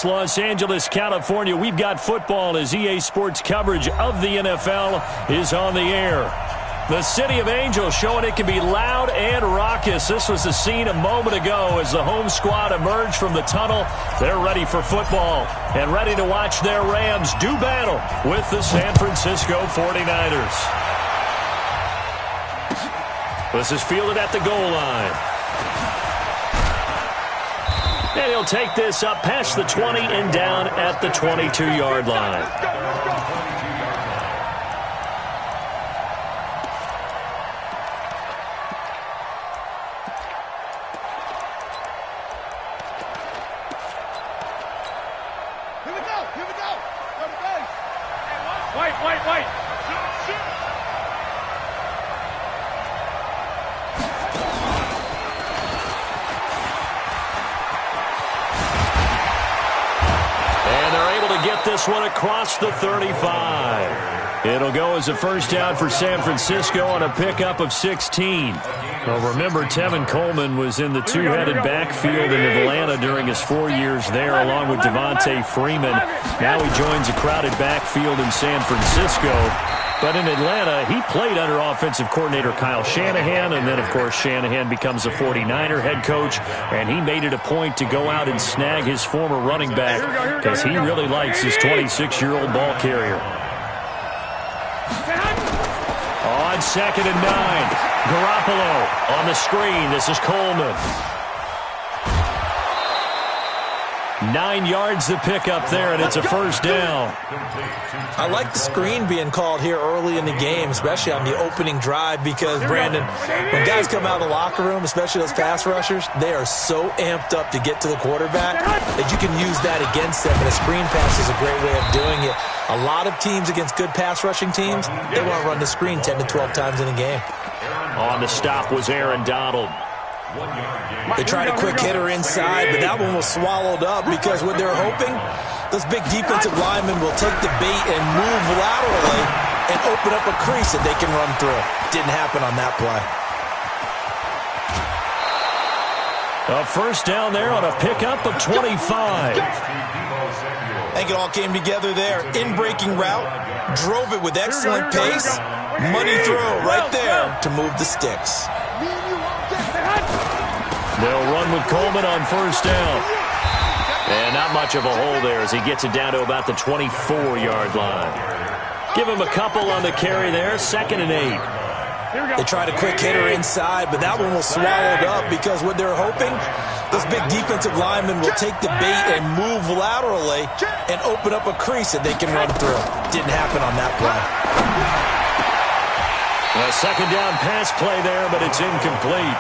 West Los Angeles, California. We've got football as EA Sports coverage of the NFL is on the air. The City of Angels showing it can be loud and raucous. This was the scene a moment ago as the home squad emerged from the tunnel. They're ready for football and ready to watch their Rams do battle with the San Francisco 49ers. This is fielded at the goal line. And he'll take this up past the 20 and down at the 22-yard line. This one across the 35. It'll go as a first down for San Francisco on a pickup of 16. Well, remember, Tevin Coleman was in the two-headed backfield in Atlanta during his 4 years there, along with Devontae Freeman. Now he joins a crowded backfield in San Francisco. But in Atlanta, he played under offensive coordinator Kyle Shanahan, and then, of course, Shanahan becomes a 49er head coach, and he made it a point to go out and snag his former running back because he really likes his 26-year-old ball carrier. On 2nd and 9, Garoppolo on the screen. This is Coleman. 9 yards to pick up there, and it's a first down. I like the screen being called here early in the game, especially on the opening drive, because, Brandon, when guys come out of the locker room, especially those pass rushers, they are so amped up to get to the quarterback that you can use that against them, and a screen pass is a great way of doing it. A lot of teams against good pass rushing teams, they want to run the screen 10 to 12 times in a game. On the stop was Aaron Donald. They tried a quick hitter inside, but that one was swallowed up because what they're hoping, those big defensive linemen will take the bait and move laterally and open up a crease that they can run through. Didn't happen on that play. A first down there on a pickup of 25. I think it all came together there. In-breaking route, drove it with excellent pace. Money throw right there to move the sticks. They'll run with Coleman on first down. And not much of a hole there as he gets it down to about the 24-yard line. Give him a couple on the carry there. 2nd and 8. They tried a quick hitter inside, but that one was swallowed up because what they're hoping, those big defensive linemen will take the bait and move laterally and open up a crease that they can run through. Didn't happen on that play. A second down pass play there, but it's incomplete.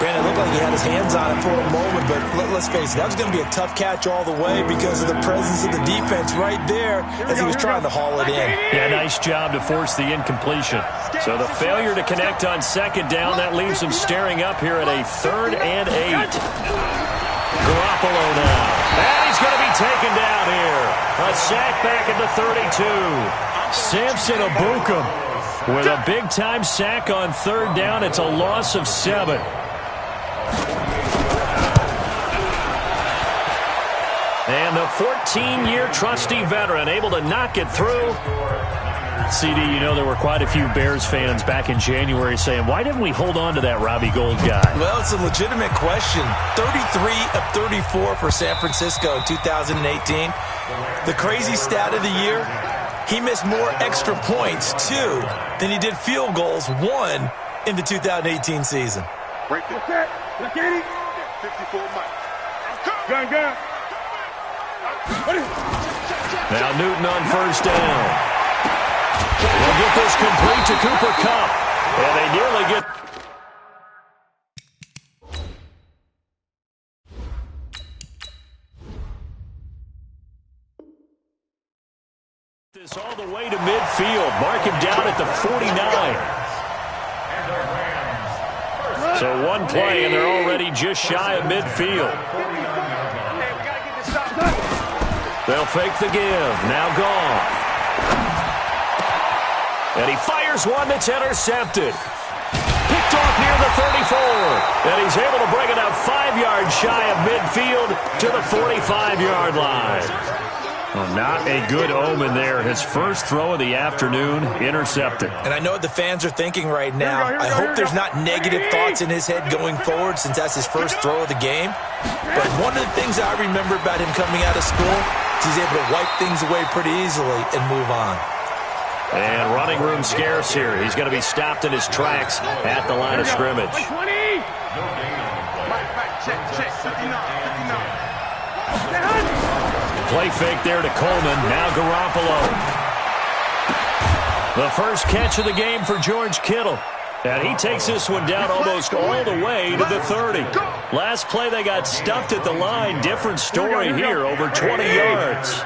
Brandon, it looked like he had his hands on it for a moment, but let's face it, that was going to be a tough catch all the way because of the presence of the defense right there as he was trying to haul it in. Yeah, nice job to force the incompletion. So the failure to connect on second down, that leaves him staring up here at a 3rd and 8. Garoppolo now. And he's going to be taken down here. A sack back at the 32. Samson Ebukam with a big-time sack on 3rd down. It's a loss of 7. And the 14-year trusty veteran able to knock it through. CD, you know there were quite a few Bears fans back in January saying, why didn't we hold on to that Robbie Gould guy? Well, it's a legitimate question. 33 of 34 for San Francisco in 2018. The crazy stat of the year, he missed more extra points, 2, than he did field goals, 1, in the 2018 season. Break it. Look at it. 54 Mike. Gun. Now Newton on first down. They'll get this complete to Cooper Kupp. And they nearly get... this all the way to midfield. Mark him down at the 49. So one play, and they're already just shy of midfield. They'll fake the give. Now Goff. And he fires one that's intercepted. picked off near the 34. And he's able to bring it up 5 yards shy of midfield to the 45-yard line. Well, not a good omen there. His first throw of the afternoon intercepted. And I know what the fans are thinking right now. I hope there's not negative thoughts in his head going forward since that's his first throw of the game. But one of the things I remember about him coming out of school is he's able to wipe things away pretty easily and move on. And running room scarce here. He's going to be stopped in his tracks at the line of scrimmage. Play fake there to Coleman. Now Garoppolo. The first catch of the game for George Kittle. And he takes this one down almost all the way to the 30. Last play they got stuffed at the line. Different story here, over 20 yards.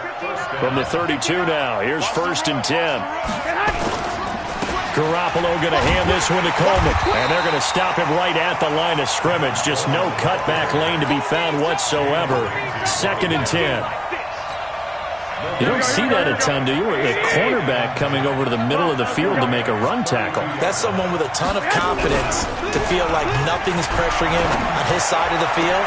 From the 32 now. Here's 1st and 10. Garoppolo going to hand this one to Coleman. And they're going to stop him right at the line of scrimmage. Just no cutback lane to be found whatsoever. 2nd and 10. You don't see that a ton, do you? A cornerback coming over to the middle of the field to make a run tackle. That's someone with a ton of confidence to feel like nothing is pressuring him on his side of the field.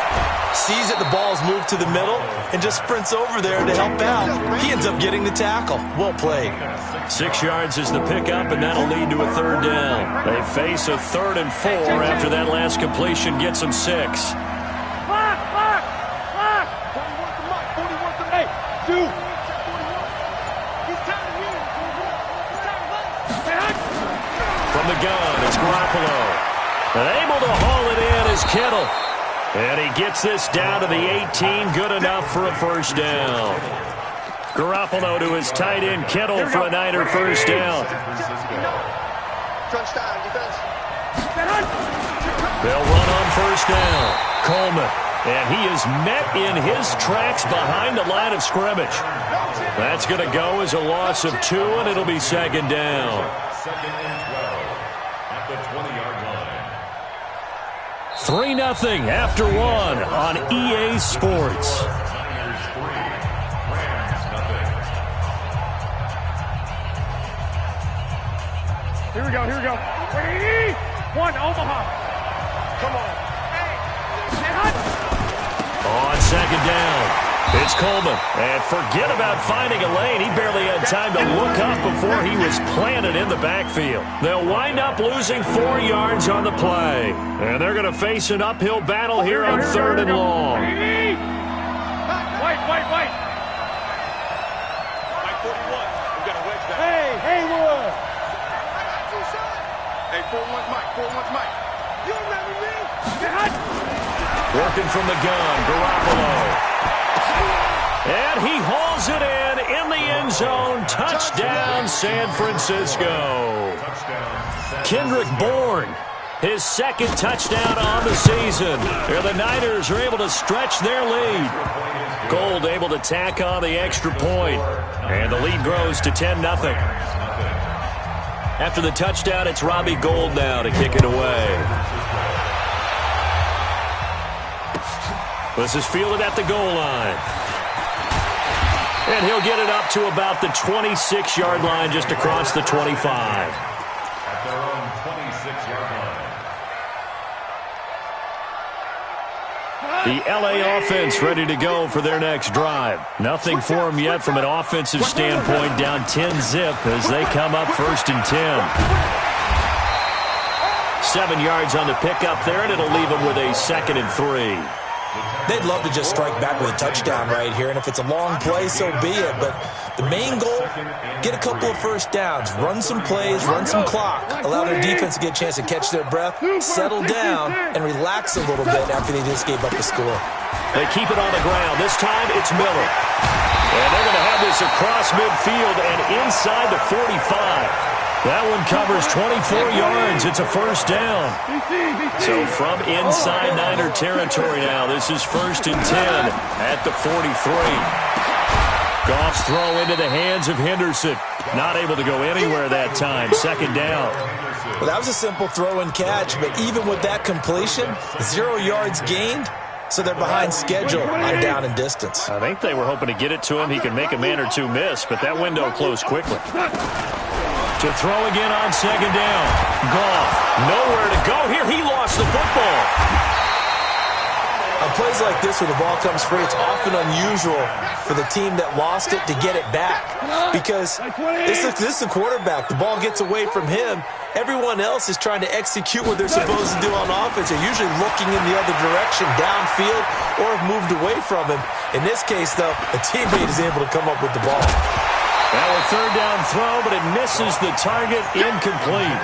Sees that the ball's moved to the middle and just sprints over there to help out. He ends up getting the tackle. Well played. 6 yards is the pickup, and that'll lead to a 3rd down. They face a 3rd and 4 after that last completion gets them 6. From the gun, it's Garoppolo. And able to haul it in is Kittle. And he gets this down to the 18, good enough for a 1st down. Garoppolo to his tight end, Kittle, for a Niner 1st down. They'll run on 1st down. Coleman. And he is met in his tracks behind the line of scrimmage. That's going to go as a loss of 2, and it'll be 2nd down. 2nd and 12 at the 20-yard line. 3-0 after 1 on EA Sports. Here we go. 1, Omaha. Come on. On 2nd down, it's Coleman. And forget about finding a lane. He barely had time to look up before he was planted in the backfield. They'll wind up losing 4 yards on the play. And they're going to face an uphill battle here on 3rd and long. White. Mike 41. We got a wedge back. Hey, Haywood. Hey, 4-1's Mike. You remember me? Working from the gun, Garoppolo. And he hauls it in the end zone. Touchdown, San Francisco. Kendrick Bourne, his 2nd touchdown on the season. The Niners are able to stretch their lead. Gold able to tack on the extra point. And the lead grows to 10-0. After the touchdown, it's Robbie Gould now to kick it away. This is fielded at the goal line. And he'll get it up to about the 26-yard line, just across the 25. At their own 26-yard line. The LA offense ready to go for their next drive. Nothing for them yet from an offensive standpoint, down 10-zip as they come up 1st and 10. 7 yards on the pickup there, and it'll leave them with a 2nd and 3. They'd love to just strike back with a touchdown right here, and if it's a long play, so be it. But the main goal, get a couple of 1st downs, run some plays, run some clock, allow their defense to get a chance to catch their breath, settle down, and relax a little bit after they just gave up the score. They keep it on the ground. This time, it's Miller. And they're going to have this across midfield and inside the 45. That one covers 24 yards. It's a 1st down. So from inside Niner territory now, this is 1st and 10 at the 43. Goff's throw into the hands of Henderson. Not able to go anywhere that time. 2nd down. Well, that was a simple throw and catch, but even with that completion, 0 yards gained, so they're behind schedule on down and distance. I think they were hoping to get it to him. He could make a man or two miss, but that window closed quickly. To throw again on second down. Goff, nowhere to go here. He lost the football. On plays like this where the ball comes free, it's often unusual for the team that lost it to get it back. Because this is the quarterback. The ball gets away from him. Everyone else is trying to execute what they're supposed to do on offense. They're usually looking in the other direction, downfield, or have moved away from him. In this case, though, a teammate is able to come up with the ball. Now a third down throw, but it misses the target, incomplete.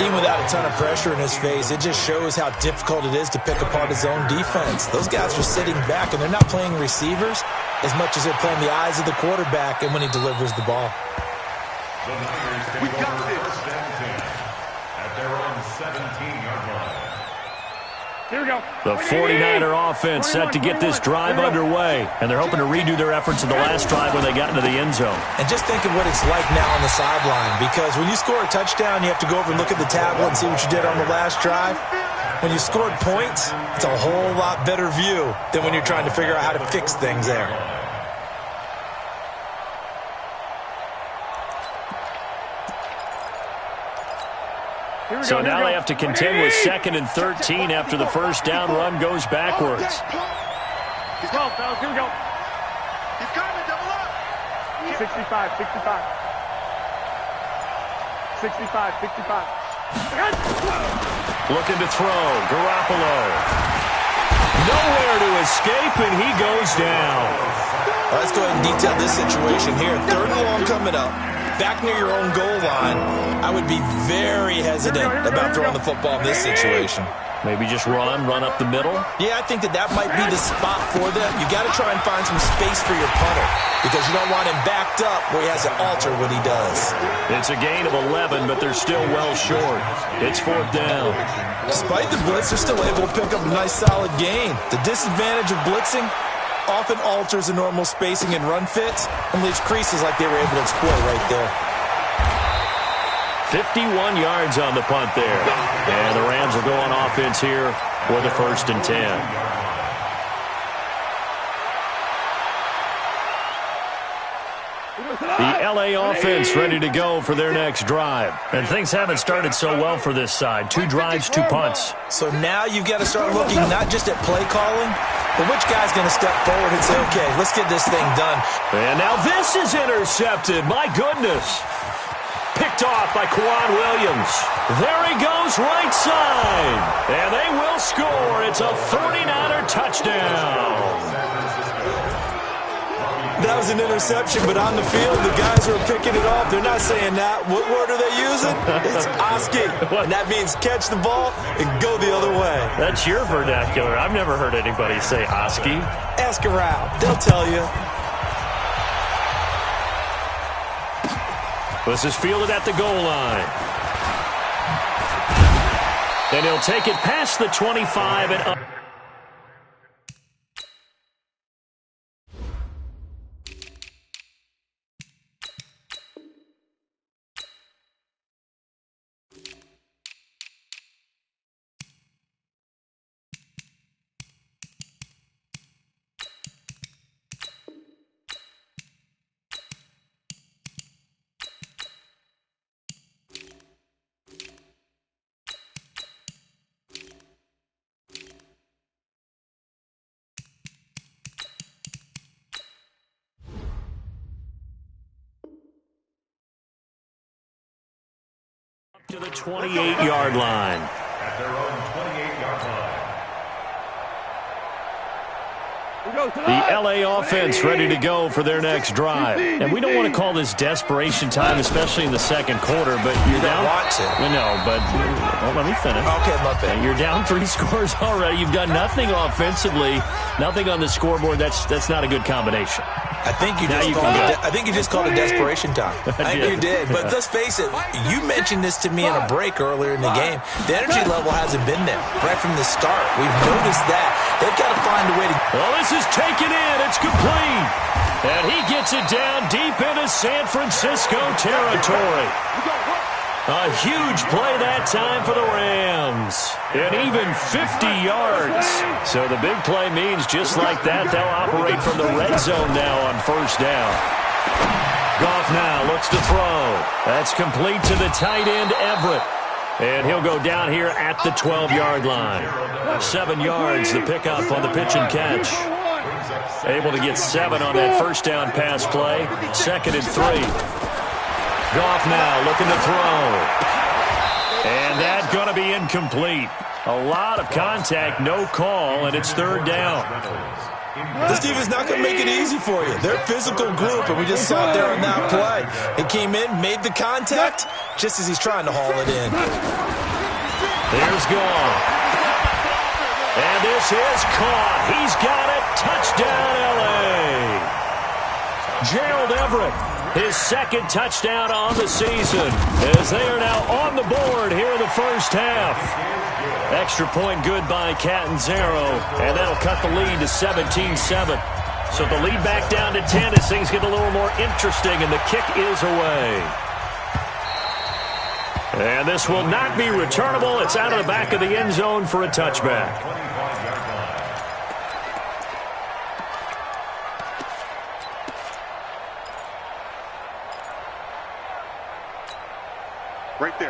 Even without a ton of pressure in his face, it just shows how difficult it is to pick apart his own defense. Those guys are sitting back, and they're not playing receivers as much as they're playing the eyes of the quarterback and when he delivers the ball. The Niners take over first and 10 at their own 17-yard line. Here we go. The 49er offense set to get this drive underway, and they're hoping to redo their efforts in the last drive when they got into the end zone. And just think of what it's like now on the sideline, because when you score a touchdown, you have to go over and look at the tablet and see what you did on the last drive. When you scored points, it's a whole lot better view than when you're trying to figure out how to fix things there. So now they have to contend with 2nd and 13 after the first down run goes backwards. He's close, fellas. Here we go. He's coming. Double up. 65, 65. 65, 65. Looking to throw. Garoppolo. Nowhere to escape, and he goes down. Let's go ahead and detail this situation here. 3rd and long coming up. Back near your own goal line. I would be very hesitant about throwing the football in this situation. Maybe just run up the middle? Yeah, I think that might be the spot for them. You got to try and find some space for your punter because you don't want him backed up where he has to alter what he does. It's a gain of 11, but they're still well short. It's 4th down. Despite the blitz, they're still able to pick up a nice solid gain. The disadvantage of blitzing often alters the normal spacing and run fits and leaves creases like they were able to exploit right there. 51 yards on the punt there. And the Rams will go on offense here for the 1st and 10. The L.A. offense ready to go for their next drive. And things haven't started so well for this side. 2 drives, 2 punts. So now you've got to start looking not just at play calling, but which guy's going to step forward and say, okay, let's get this thing done. And now this is intercepted. My goodness. Picked off by Quan Williams. There he goes, right side. And they will score. It's a 49er touchdown. That was an interception, but on the field, the guys who are picking it off, they're not saying that. What word are they using? It's Oski. And that means catch the ball and go the other way. That's your vernacular. I've never heard anybody say Oski. Ask around. They'll tell you. This is fielded at the goal line. And he'll take it past the 25 and up. To the 28-yard line. At their own 28-yard line. The L.A. offense ready to go for their next drive. And we don't want to call this desperation time, especially in the second quarter, but you're down. Want to. No, but let me finish. Okay, my bad. You're down 3 scores already. You've done nothing offensively, nothing on the scoreboard. That's not a good combination. I think you just called it desperation time. I think you did. But let's face it, you mentioned this to me in a break earlier in the game. The energy level hasn't been there right from the start. We've noticed that. They've got to find a way to... Well, this is taken in. It's complete. And he gets it down deep into San Francisco territory. A huge play that time for the Rams. And even 50 yards. So the big play means just like that, they'll operate from the red zone now on first down. Goff now looks to throw. That's complete to the tight end, Everett. And he'll go down here at the 12-yard line. 7 yards, the pickup on the pitch and catch. Able to get 7 on that first down pass play. 2nd and 3. Goff now looking to throw. And that's going to be incomplete. A lot of contact, no call, and it's 3rd down. This defense not going to make it easy for you. They're a physical group, and we just saw it there on that play. He came in, made the contact, just as he's trying to haul it in. There's Goff. And this is caught. He's got it. Touchdown, L.A. Gerald Everett, his 2nd touchdown on the season, as they are now on the board here in the first half. Extra point good by Catanzaro, and that'll cut the lead to 17-7. So the lead back down to 10 as things get a little more interesting, and the kick is away. And this will not be returnable. It's out of the back of the end zone for a touchback.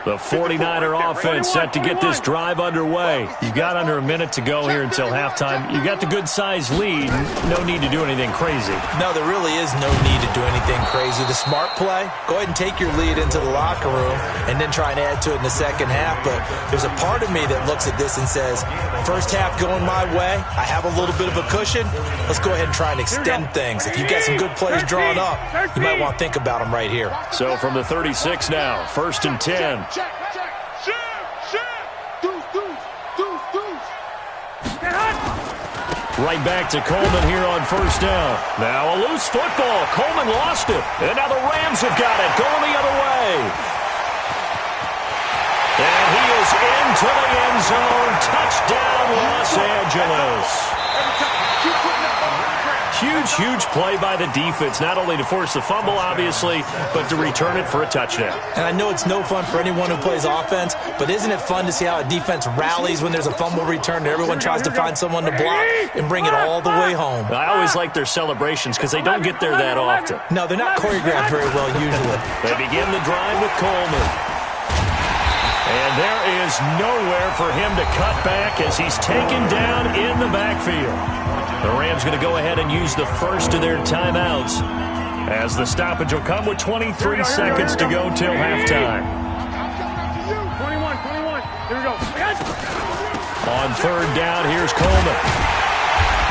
The 49er offense set to get this drive underway. You've got under a minute to go here until halftime. You've got the good-sized lead. No need to do anything crazy. No, there really is no need to do anything crazy. The smart play, go ahead and take your lead into the locker room and then try and add to it in the second half. But there's a part of me that looks at this and says, first half going my way, I have a little bit of a cushion. Let's go ahead and try and extend things. If you've got some good plays drawn up, you might want to think about them right here. So from the 36 now, 1st and 10. Right back to Coleman here on first down. Now a loose football. Coleman lost it. And now the Rams have got it. Going the other way. And he is into the end zone. Touchdown, Los Angeles. Huge play by the defense, not only to force the fumble, obviously, but to return it for a touchdown. And I know it's no fun for anyone who plays offense, but isn't it fun to see how a defense rallies when there's a fumble return and everyone tries to find someone to block and bring it all the way home? I always like their celebrations because they don't get there that often. No, they're not choreographed very well usually. They begin the drive with Coleman. And there is nowhere for him to cut back as he's taken down in the backfield. The Rams going to go ahead and use the first of their timeouts as the stoppage will come with 23 seconds to go till halftime. 21. Here we go. On 3rd down, here's Coleman.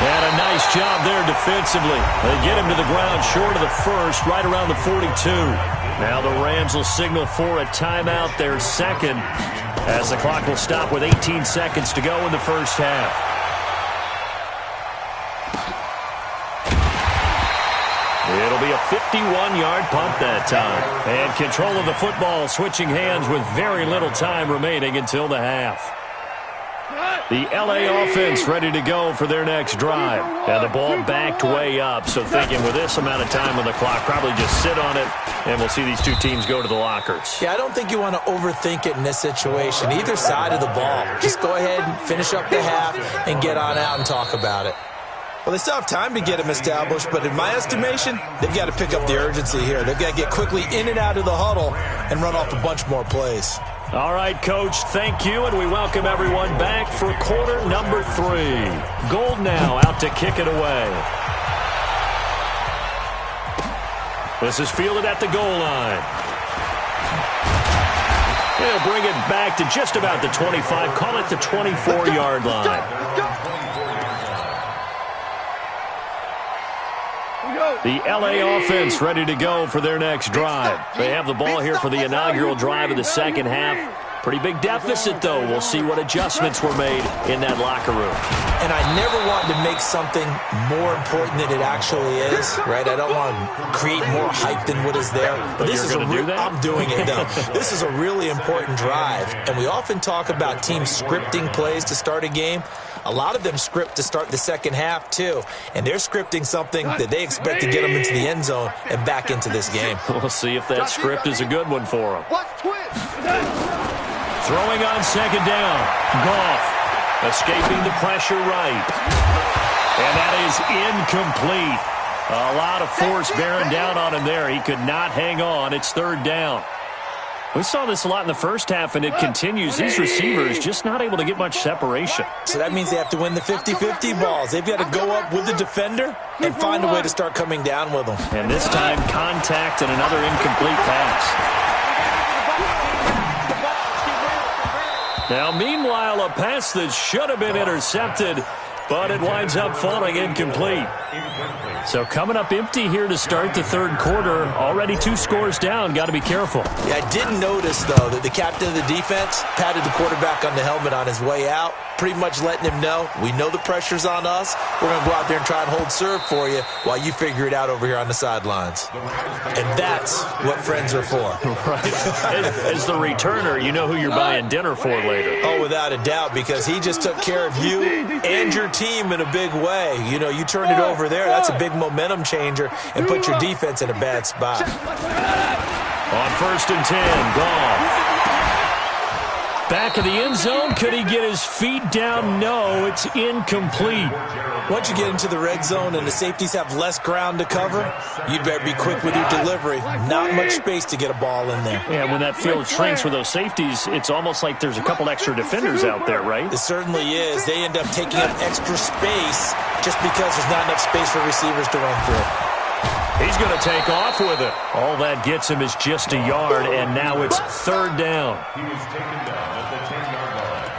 And a nice job there defensively. They get him to the ground short of the first, right around the 42. Now the Rams will signal for a timeout, their 2nd, as the clock will stop with 18 seconds to go in the first half. It'll be a 51-yard punt that time. And control of the football switching hands with very little time remaining until the half. The L.A. offense ready to go for their next drive. And the ball backed way up, so thinking with this amount of time on the clock, probably just sit on it, and we'll see these two teams go to the lockers. Yeah, I don't think you want to overthink it in this situation. Either side of the ball. Just go ahead and finish up the half and get on out and talk about it. Well, they still have time to get them established, but in my estimation, they've got to pick up the urgency here. They've got to get quickly in and out of the huddle and run off a bunch more plays. All right, Coach, thank you, and we welcome everyone back for quarter number 3. Gold now out to kick it away. This is fielded at the goal line. They'll bring it back to just about the 25, call it the 24-yard line. The L.A. offense ready to go for their next drive. They have the ball here for the inaugural drive of the second half. Pretty big deficit, though. We'll see what adjustments were made in that locker room. And I never wanted to make something more important than it actually is, right? I don't want to create more hype than what is there. But this is I'm doing it, though. This is a really important drive. And we often talk about teams scripting plays to start a game. A lot of them script to start the second half, too. And they're scripting something that they expect to get them into the end zone and back into this game. We'll see if that script is a good one for them. Throwing on second down. Goff escaping the pressure right. And that is incomplete. A lot of force bearing down on him there. He could not hang on. It's third down. We saw this a lot in the first half, and it continues. These receivers just not able to get much separation. So that means they have to win the 50-50 balls. They've got to go up with the defender and find a way to start coming down with them. And this time, contact and another incomplete pass. Now, meanwhile, a pass that should have been intercepted, but it winds up falling incomplete. So coming up empty here to start the third quarter. Already 2 scores down. Got to be careful. Yeah, I did notice, though, that the captain of the defense patted the quarterback on the helmet on his way out, pretty much letting him know, we know the pressure's on us. We're going to go out there and try and hold serve for you while you figure it out over here on the sidelines. And that's what friends are for. Right. As the returner, you know who you're buying dinner for later. Oh, without a doubt, because he just took care of you and your team in a big way. You know, you turned it over there. That's a big momentum changer and put your defense in a bad spot. On 1st and 10, Goff. Back of the end zone. Could he get his feet down? No, it's incomplete. Once you get into the red zone and the safeties have less ground to cover, you'd better be quick with your delivery. Not much space to get a ball in there. Yeah, when that field shrinks with those safeties, it's almost like there's a couple extra defenders out there, right? It certainly is. They end up taking up extra space just because there's not enough space for receivers to run through. He's going to take off with it. All that gets him is just a yard, and now it's third down. He was taken down at the 10-yard line.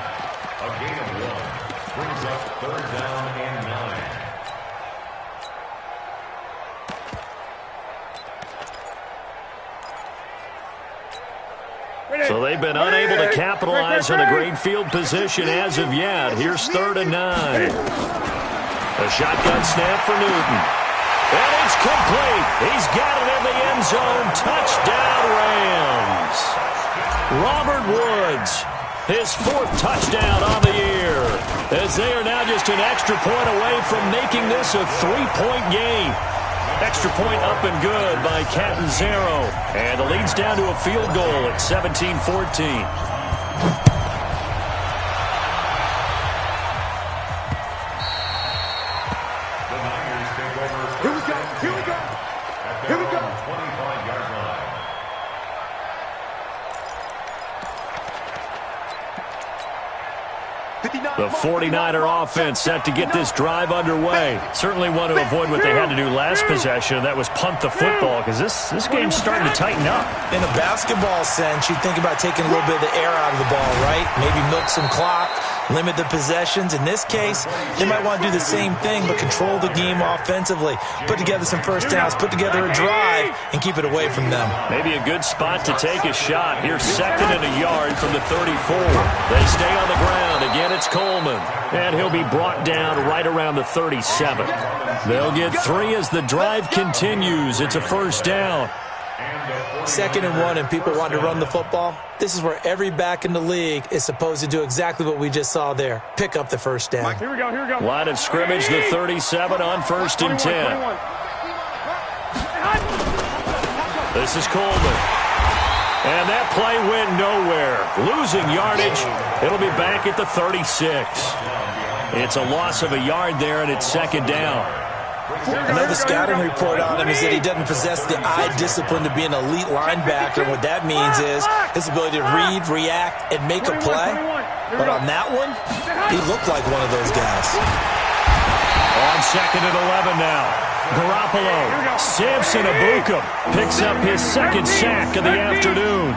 A gain of 1 brings up third down and 9. So they've been unable to capitalize on a great field position as of yet. Here's 3rd and 9. A shotgun snap for Newton. And it's complete. He's got it in the end zone. Touchdown, Rams. Robert Woods, his 4th touchdown on the year, as they are now just an extra point away from making this a 3-point game. Extra point up and good by Catanzaro. And the lead's down to a field goal at 17-14. The 49er offense set to get this drive underway. Certainly want to avoid what they had to do last possession. That was punt the football, because this game's starting to tighten up. In a basketball sense, you think about taking a little bit of the air out of the ball, right? Maybe milk some clock, limit the possessions. In this case, they might want to do the same thing, but control the game offensively. Put together some first downs, put together a drive, and keep it away from them. Maybe a good spot to take a shot. Here's 2nd and a yard from the 34. They stay on the ground. Again, it's Coleman. And he'll be brought down right around the 37. They'll get 3 as the drive continues. It's a first down. 2nd and 1, and people want to run the football. This is where every back in the league is supposed to do exactly what we just saw there. Pick up the first down. Here we go, here we go. Line of scrimmage, the 37 on 1st and 10. This is Coleman. And that play went nowhere. Losing yardage. It'll be back at the 36. It's a loss of a yard there, and it's 2nd down. Another scouting report on him is that he doesn't possess the eye discipline to be an elite linebacker. And what that means is his ability to read, react, and make a play. But on that one, he looked like one of those guys. On 2nd and 11 now. Garoppolo, Samson Abuka picks up his 2nd sack of the afternoon.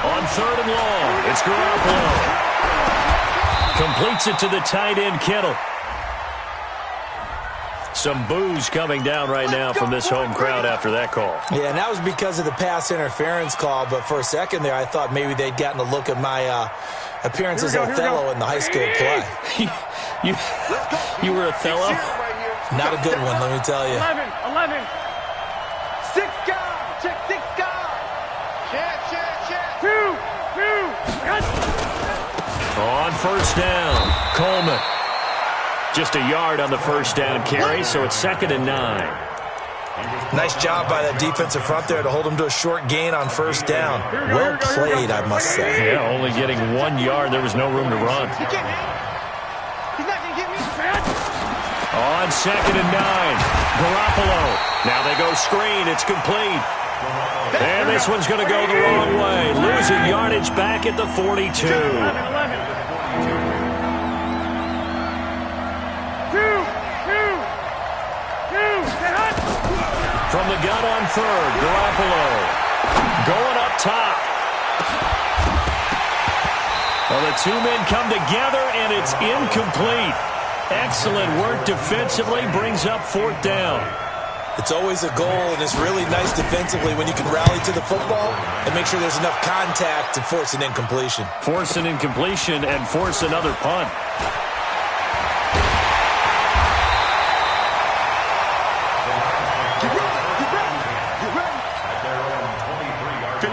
On 3rd and long, it's Garoppolo. Completes it to the tight end, Kittle. Some boos coming down right now from this home crowd after that call. Yeah, and that was because of the pass interference call. But for a second there, I thought maybe they'd gotten a look at my appearance as Othello in the high school play. You were Othello? Not a good one, let me tell you. 11. 6 guys. Check 6 guys. Check. 2. On first down, Coleman. Just a yard on the first down carry, so it's 2nd and 9. Nice job by that defensive front there to hold him to a short gain on first down. Well played, I must say. Yeah, only getting 1 yard. There was no room to run. He's not going to get me. On 2nd and 9, Garoppolo. Now they go screen. It's complete. And this one's going to go the wrong way. Losing yardage back at the 42. 2. From the gun on 3rd, Garoppolo going up top. Well, the two men come together, and it's incomplete. Excellent work defensively, brings up 4th down. It's always a goal, and it's really nice defensively when you can rally to the football and make sure there's enough contact to force an incompletion. Force an incompletion and force another punt.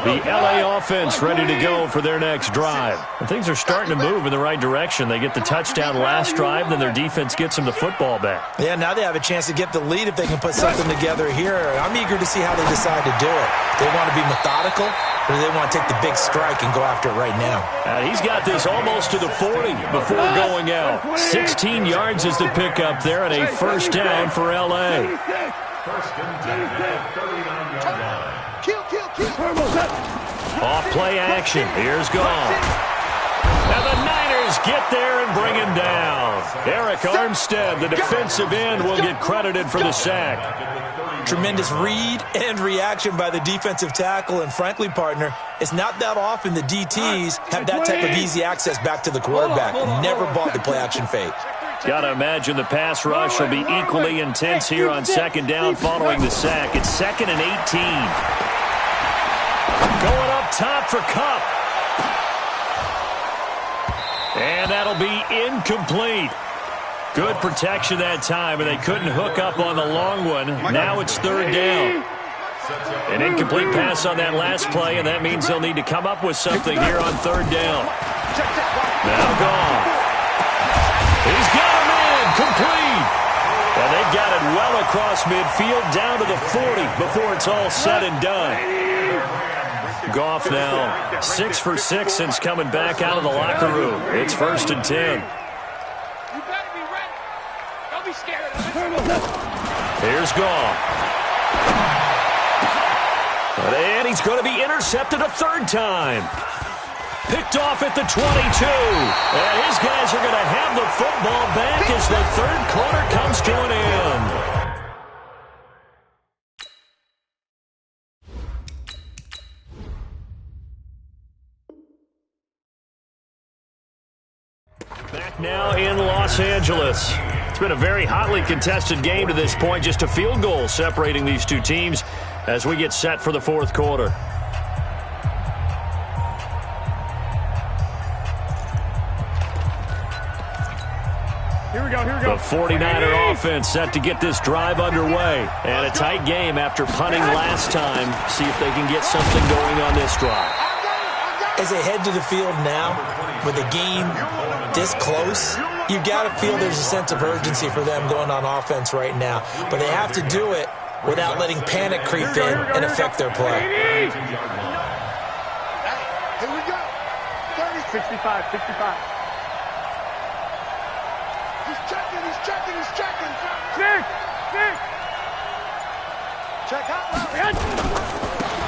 The LA offense ready to go for their next drive. And things are starting to move in the right direction. They get the touchdown last drive, then their defense gets them the football back. Yeah, now they have a chance to get the lead if they can put something together here. I'm eager to see how they decide to do it. They want to be methodical, or do they want to take the big strike and go after it right now? He's got this almost to the 40 before going out. 16 yards is the pickup there, and a first down for LA. First and 10 at 39-yard line. Off play action. Here's gone. And the Niners get there and bring him down. Eric Armstead, the defensive end, will get credited for the sack. Tremendous read and reaction by the defensive tackle. And frankly, partner, it's not that often the DTs have that type of easy access back to the quarterback. Never bought the play action fake. Got to imagine the pass rush will be equally intense here on 2nd down following the sack. It's 2nd and 18. Going up top for Kupp. And that'll be incomplete. Good protection that time, and they couldn't hook up on the long one. Now it's 3rd down. An incomplete pass on that last play, and that means they'll need to come up with something here on 3rd down. Now gone. He's got a man complete. And they've got it well across midfield down to the 40 before it's all said and done. Goff now 6 for 6 since coming back out of the locker room. It's 1st and 10. You better be ready. Don't be scared. Here's Goff. And he's going to be intercepted a 3rd time. Picked off at the 22. And his guys are going to have the football back as the 3rd quarter comes to an end. Back now in Los Angeles. It's been a very hotly contested game to this point. Just a field goal separating these two teams as we get set for the 4th quarter. Here we go. The 49er offense set to get this drive underway. And a tight game after punting last time. See if they can get something going on this drive. As they head to the field now, with the game this close, you got to feel there's a sense of urgency for them going on offense right now. But they have to do it without letting panic creep in and affect their play. Here we go. 65. He's checking. Check out.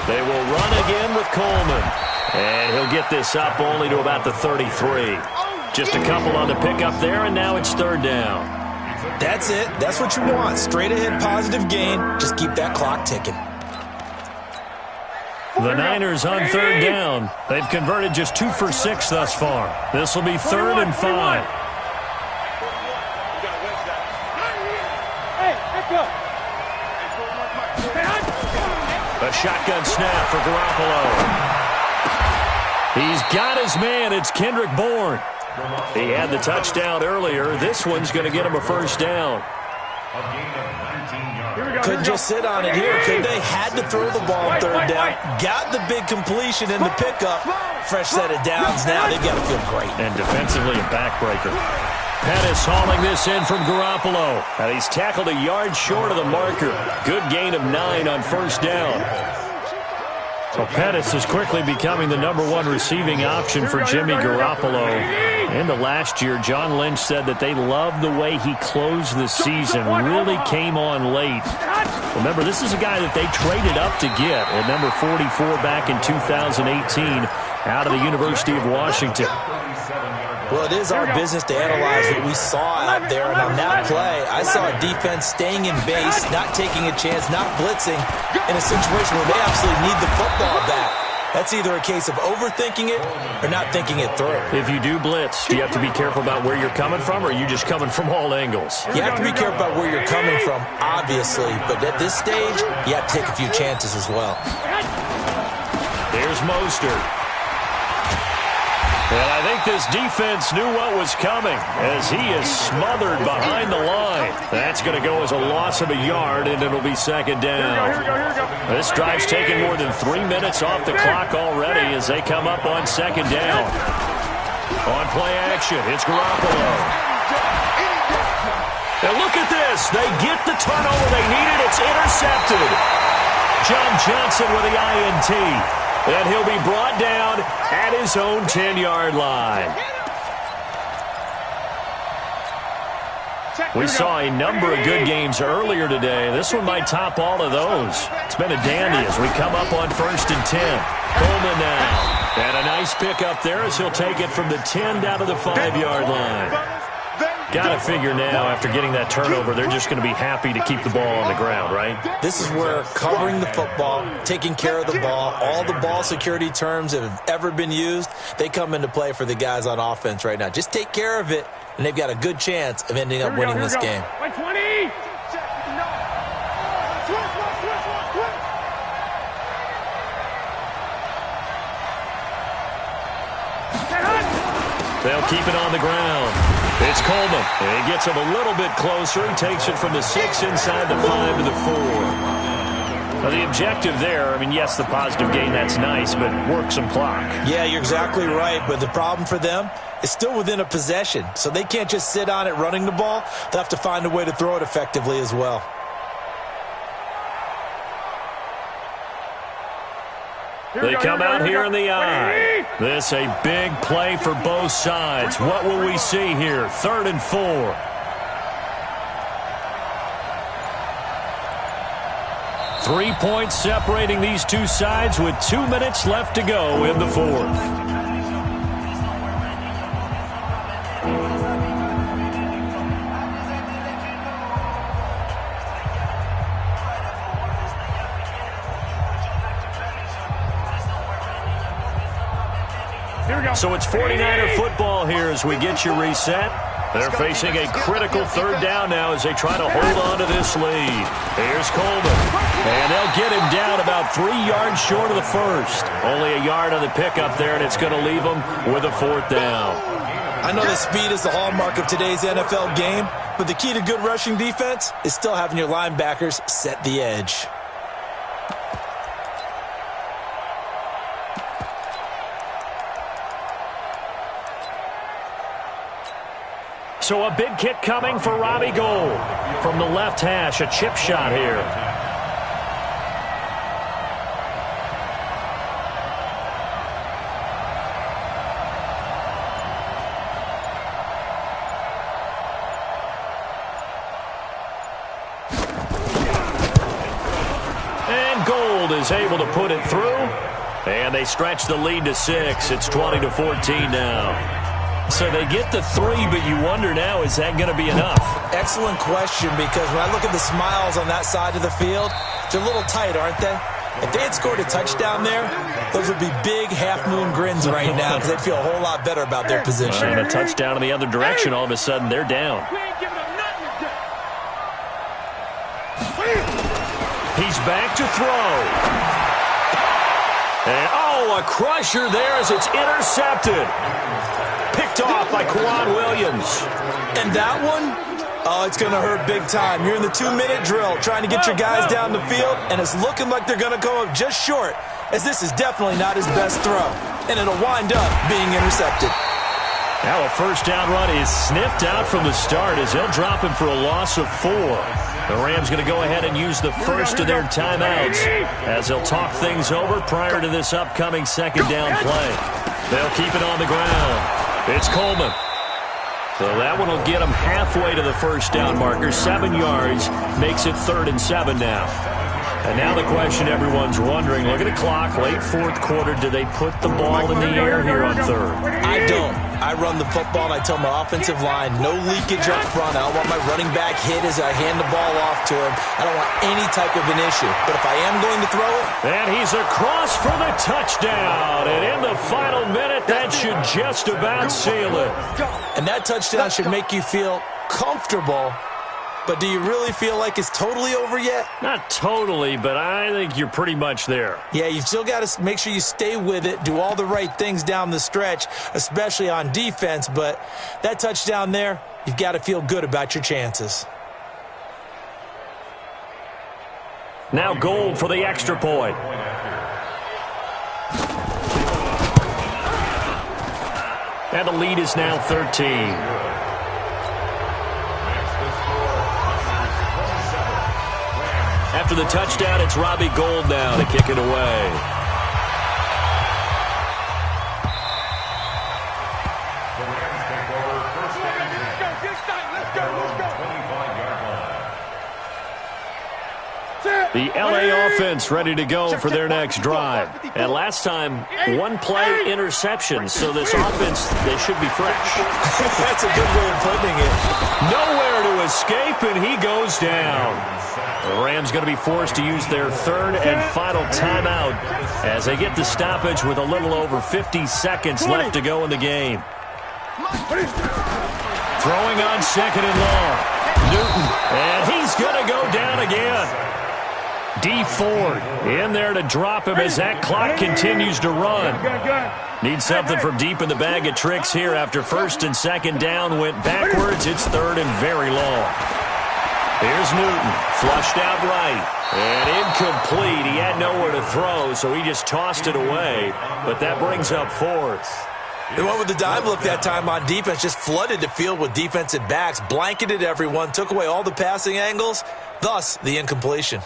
They will run again with Coleman. And he'll get this up only to about the 33. Just a couple on the pickup there, and now it's 3rd down. That's it. That's what you want. Straight ahead positive gain. Just keep that clock ticking. The Niners on 3rd down. They've converted just 2 for 6 thus far. This will be 3rd and 5. A shotgun snap for Garoppolo. He's got his man. It's Kendrick Bourne. He had the touchdown earlier. This one's going to get him a first down. Couldn't just sit on it here, could they? Had to throw the ball on 3rd down. Got the big completion in the pickup. Fresh set of downs now. They've got to feel great. And defensively a backbreaker. Pettis hauling this in from Garoppolo. And he's tackled a yard short of the marker. Good gain of 9 on first down. So Pettis is quickly becoming the #1 receiving option for Jimmy Garoppolo. Into last year, John Lynch said that they loved the way he closed the season. Really came on late. Remember, this is a guy that they traded up to get at number 44 back in 2018 out of the University of Washington. Well, it is our business to analyze what we saw out there. And on that play, I saw a defense staying in base, not taking a chance, not blitzing in a situation where they absolutely need the football back. That's either a case of overthinking it or not thinking it through. If you do blitz, do you have to be careful about where you're coming from, or are you just coming from all angles? You have to be careful about where you're coming from, obviously. But at this stage, you have to take a few chances as well. There's Mostert. And I think this defense knew what was coming as he is smothered behind the line. That's going to go as a loss of a yard, and it'll be second down. Here we go. This drive's taken more than 3 minutes off the clock already as they come up on second down. On play action, it's Garoppolo. And look at this. They get the turnover they needed. It's intercepted. John Johnson with the INT. And he'll be brought down at his own 10-yard line. We saw a number of good games earlier today. This one might top all of those. It's been a dandy as we come up on 1st and 10. Coleman now. And a nice pick up there as he'll take it from the 10 down to the 5-yard line. Got to figure now, after getting that turnover, they're just going to be happy to keep the ball on the ground, right? This is where covering the football, taking care of the ball, all the ball security terms that have ever been used, they come into play for the guys on offense right now. Just take care of it, and they've got a good chance of ending up winning this game. 120. They'll keep it on the ground. It's Coleman. He gets him a little bit closer. He takes it from the 6 inside the 5 to the 4. Now, the objective there, I mean, yes, the positive gain, that's nice, but work some clock. Yeah, you're exactly right, but the problem for them is still within a possession, so they can't just sit on it running the ball. They'll have to find a way to throw it effectively as well. They come out here in the eye. This a big play for both sides. What will we see here? 3rd and 4. Three points separating these two sides with 2 minutes left to go in the 4th. So it's 49er football here as we get you reset. They're facing a critical 3rd down now as they try to hold on to this lead. Here's Coleman. And they'll get him down about 3 yards short of the 1st. Only a yard on the pickup there, and it's going to leave them with a 4th down. I know that speed is the hallmark of today's NFL game, but the key to good rushing defense is still having your linebackers set the edge. So a big kick coming for Robbie Gould. From the left hash, a chip shot here. And Gould is able to put it through. And they stretch the lead to 6. It's 20-14 now. So they get the 3, but you wonder now, is that going to be enough? Excellent question, because when I look at the smiles on that side of the field, they're a little tight, aren't they? If they had scored a touchdown there, those would be big half-moon grins right now because they'd feel a whole lot better about their position. And a touchdown in the other direction, all of a sudden, they're down. He's back to throw. And, a crusher there as it's intercepted. Picked off by Kwan Williams. And that one, it's going to hurt big time. You're in the 2-minute drill trying to get your guys down the field, and it's looking like they're going to go up just short, as this is definitely not his best throw. And it'll wind up being intercepted. Now a first down run is sniffed out from the start as they'll drop him for a loss of 4. The Rams going to go ahead and use the first of their timeouts as they'll talk things over prior to this upcoming second down play. They'll keep it on the ground. It's Coleman. So that one will get him halfway to the first down marker. 7 yards makes it 3rd and 7 now. And now the question everyone's wondering, look at the clock, late fourth quarter, do they put the ball in the air here on 3rd? I don't. I run the football, and I tell my offensive line, no leakage up front. I don't want my running back hit as I hand the ball off to him. I don't want any type of an issue. But if I am going to throw it... And he's across for the touchdown. And in the final minute, that should just about seal it. And that touchdown should make you feel comfortable. But do you really feel like it's totally over yet? Not totally, but I think you're pretty much there. Yeah, you've still got to make sure you stay with it, do all the right things down the stretch, especially on defense. But that touchdown there, you've got to feel good about your chances. Now Gold for the extra point. And the lead is now 13. After the touchdown, it's Robbie Gould now to kick it away. The LA offense ready to go for their next drive. And last time, one play interception, so this offense, they should be fresh. That's a good way of putting it. Nowhere to escape, and he goes down. The Rams going to be forced to use their 3rd and final timeout as they get the stoppage with a little over 50 seconds left to go in the game. Throwing on 2nd and long. Newton, and he's going to go down again. D Ford in there to drop him as that clock continues to run. Need something from deep in the bag of tricks here after 1st and 2nd down went backwards. It's 3rd and very long. Here's Newton, flushed out right, and incomplete. He had nowhere to throw, so he just tossed it away, but that brings up 4th. They went with the dime look that time on defense, just flooded the field with defensive backs, blanketed everyone, took away all the passing angles, thus the incompletion.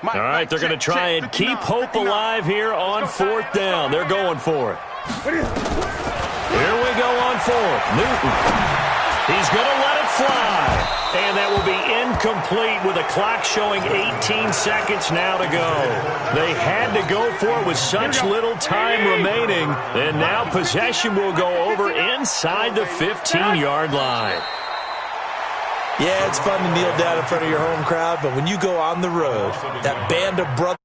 All right, they're going to try and keep hope alive here on 4th down. They're going for it. Here we go on 4th. Newton. He's going to let it fly. And that will be incomplete with the clock showing 18 seconds now to go. They had to go for it with such little time remaining. And now possession will go over inside the 15-yard line. Yeah, it's fun to kneel down in front of your home crowd, but when you go on the road, that band of brothers